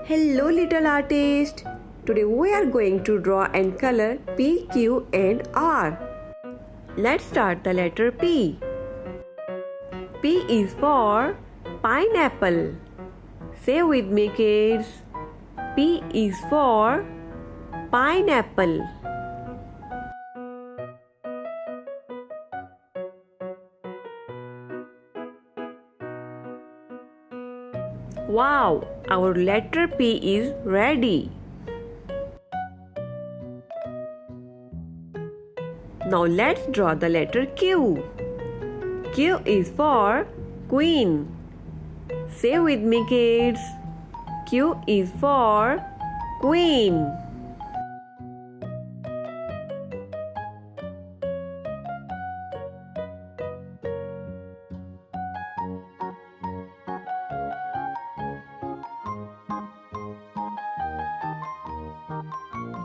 Hello little artist. Today we are going to draw and color P, Q and R. Let's start the letter P. P is for pineapple. Say with me kids. P is for pineapple. Wow, our letter P is ready. Now let's draw the letter Q. Q is for queen. Say with me kids. Q is for queen.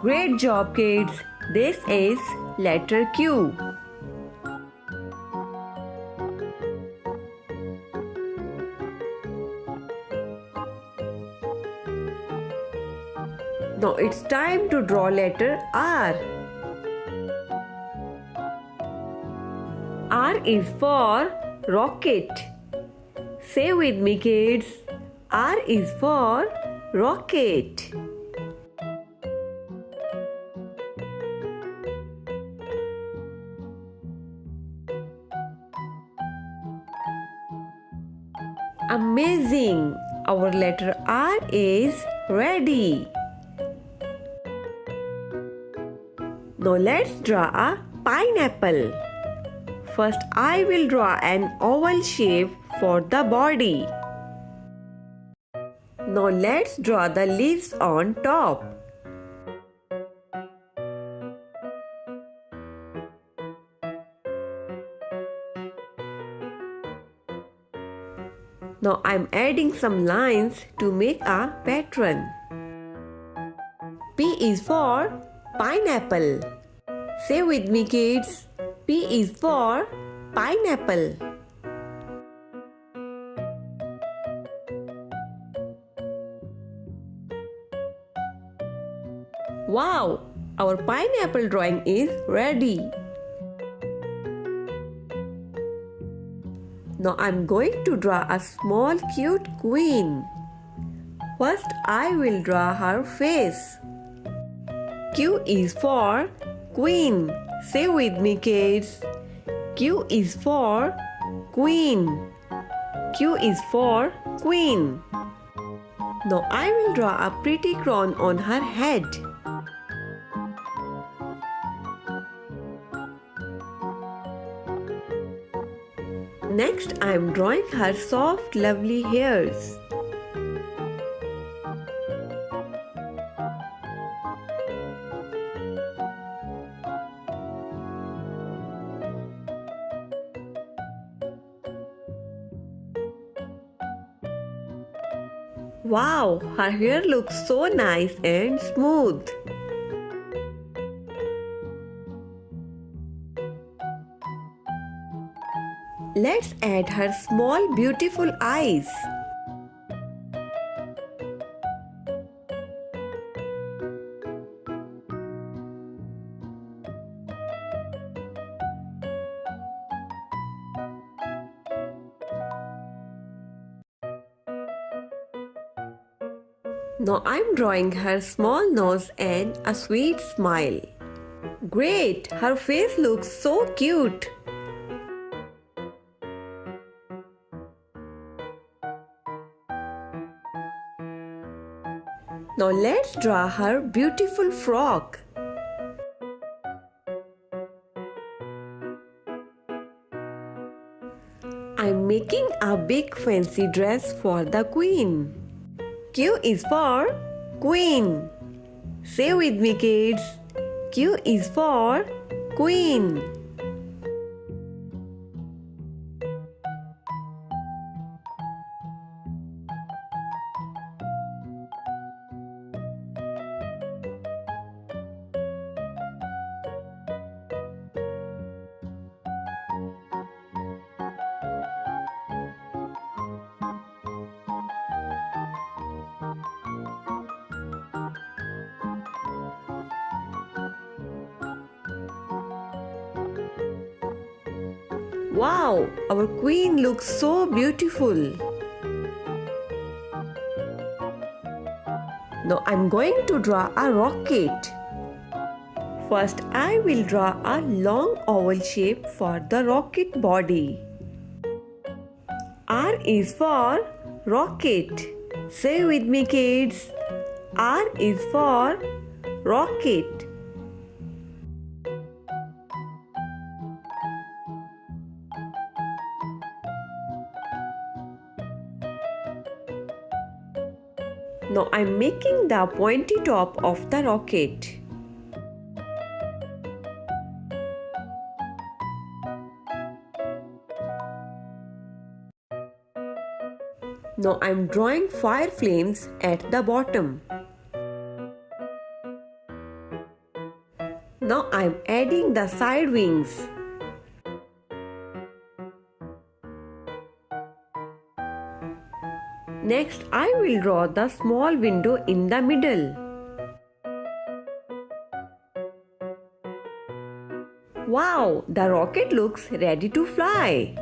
Great job kids. This is letter Q. Now it's time to draw letter R. R is for rocket. Say with me kids. R is for rocket. Amazing! Our letter R is ready. Now let's draw a pineapple. First I will draw an oval shape for the body. Now let's draw the leaves on top. Now I'm adding some lines to make a pattern. P is for pineapple. Say with me kids. P is for pineapple. Wow! Our pineapple drawing is ready. Now I'm going to draw a small cute queen. First I will draw her face. Q is for queen. Say with me kids. Q is for queen. Q is for queen. Now I will draw a pretty crown on her head. Next, I am drawing her soft, lovely hairs. Wow, her hair looks so nice and smooth. Let's add her small beautiful eyes. Now I'm drawing her small nose and a sweet smile. Great! Her face looks so cute. Now let's draw her beautiful frock. I'm making a big fancy dress for the queen. Q is for queen. Say with me kids. Q is for queen. Wow, our queen looks so beautiful. Now I'm going to draw a rocket. First, I will draw a long oval shape for the rocket body. R is for rocket. Say with me, kids. R is for rocket. Now I'm making the pointy top of the rocket. Now I'm drawing fire flames at the bottom. Now I'm adding the side wings. Next, I will draw the small window in the middle. Wow, the rocket looks ready to fly.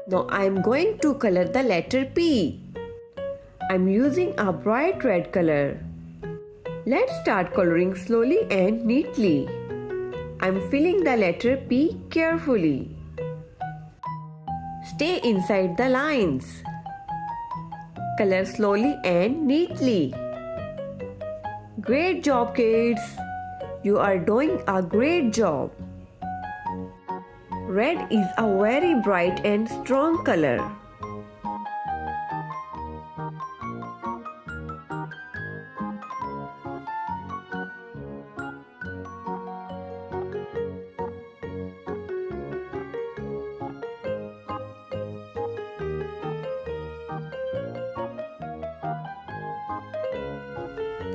Now I am going to color the letter P. I am using a bright red color. Let's start coloring slowly and neatly. I am filling the letter P carefully. Stay inside the lines. Color slowly and neatly. Great job, kids! You are doing a great job. Red is a very bright and strong color.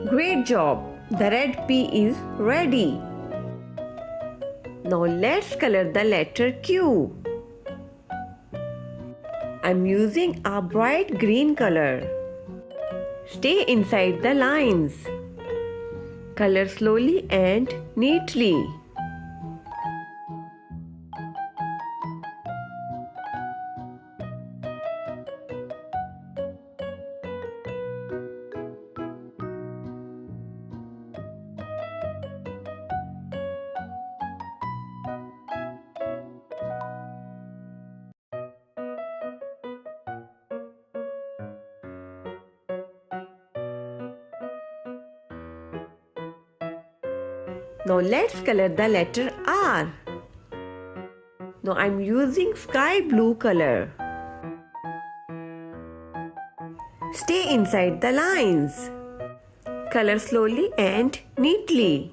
Great job! The red P is ready. Now let's color the letter Q. I'm using a bright green color. Stay inside the lines. Color slowly and neatly. Now let's color the letter R. Now I'm using sky blue color. Stay inside the lines. Color slowly and neatly.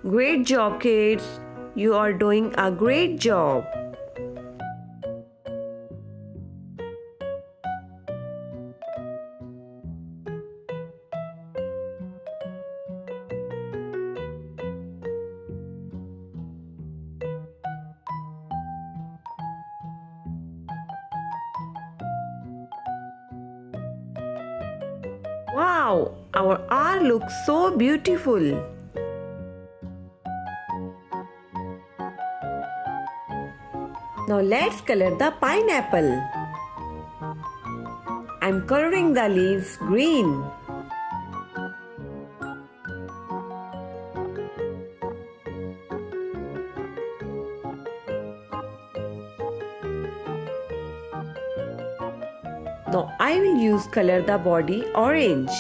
Great job, kids. You are doing a great job. Wow, our R looks so beautiful. Now let's color the pineapple. I'm coloring the leaves green. Now I will use color the body orange.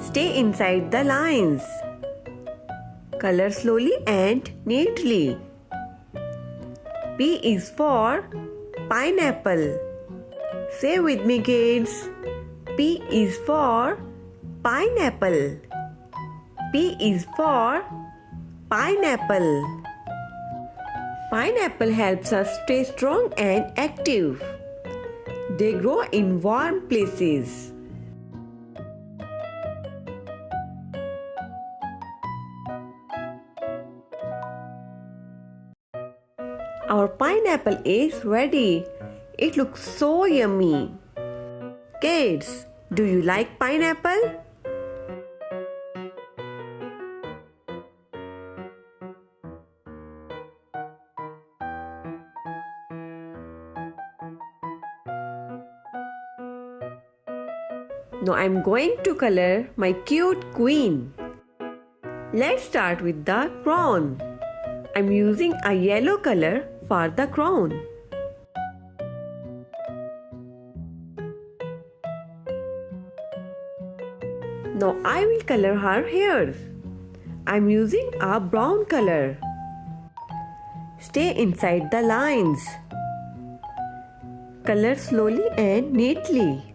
Stay inside the lines. Color slowly and neatly. P is for pineapple. Say with me, kids. P is for pineapple. P is for pineapple. Pineapple helps us stay strong and active. They grow in warm places. Our pineapple is ready. It looks so yummy. Kids, do you like pineapple? Now I'm going to color my cute queen. Let's start with the crown. I'm using a yellow color for the crown. Now I will color her hair. I'm using a brown color. Stay inside the lines. Color slowly and neatly.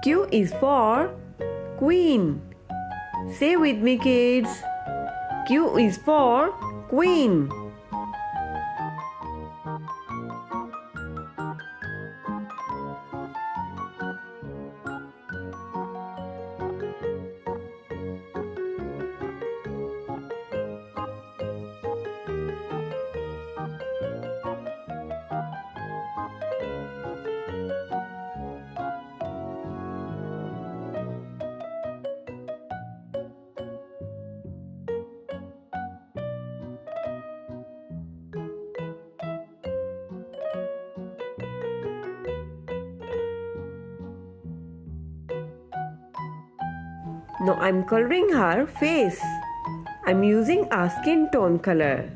Q is for Queen. Say with me, kids. Q is for Queen. Now I'm coloring her face. I'm using a skin tone color.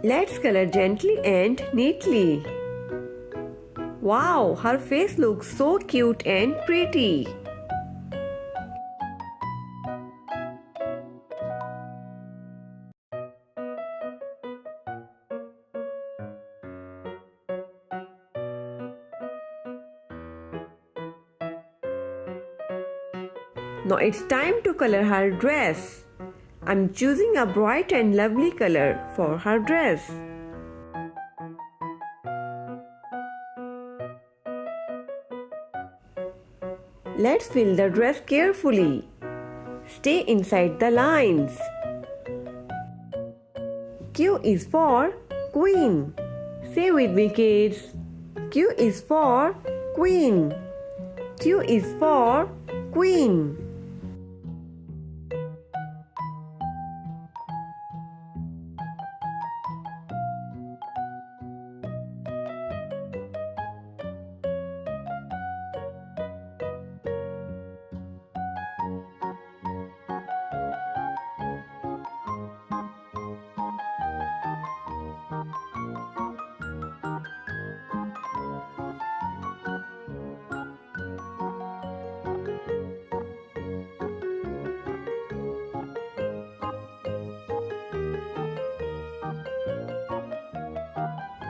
Let's color gently and neatly. Wow, her face looks so cute and pretty. Now it's time to color her dress. I'm choosing a bright and lovely color for her dress. Let's fill the dress carefully. Stay inside the lines. Q is for Queen. Say with me, kids. Q is for Queen. Q is for Queen.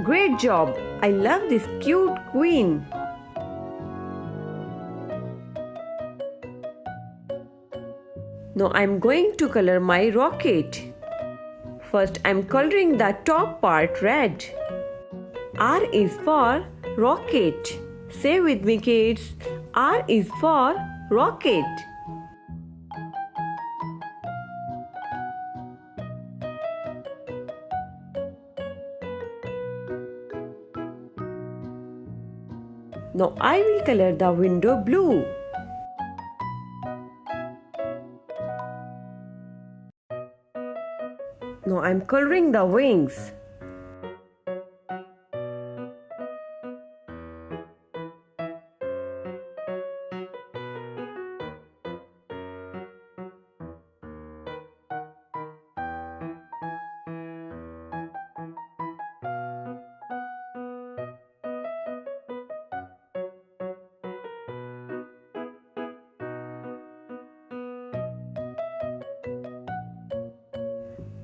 Great job! I love this cute queen. Now I'm going to color my rocket. First I'm coloring the top part red. R is for rocket. Say with me, kids. R is for rocket. Now I will color the window blue. Now I'm coloring the wings.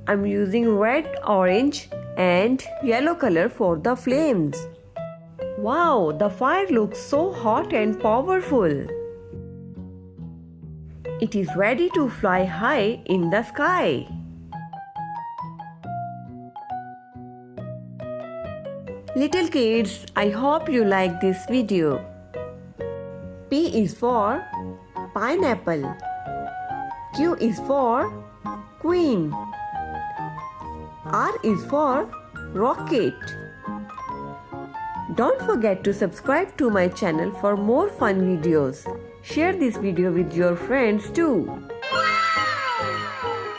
I'm using red, orange and yellow color for the flames. Wow, the fire looks so hot and powerful. It is ready to fly high in the sky. Little kids, I hope you like this video. P is for pineapple. Q is for queen. R is for rocket. Don't forget to subscribe to my channel for more fun videos. Share this video with your friends too.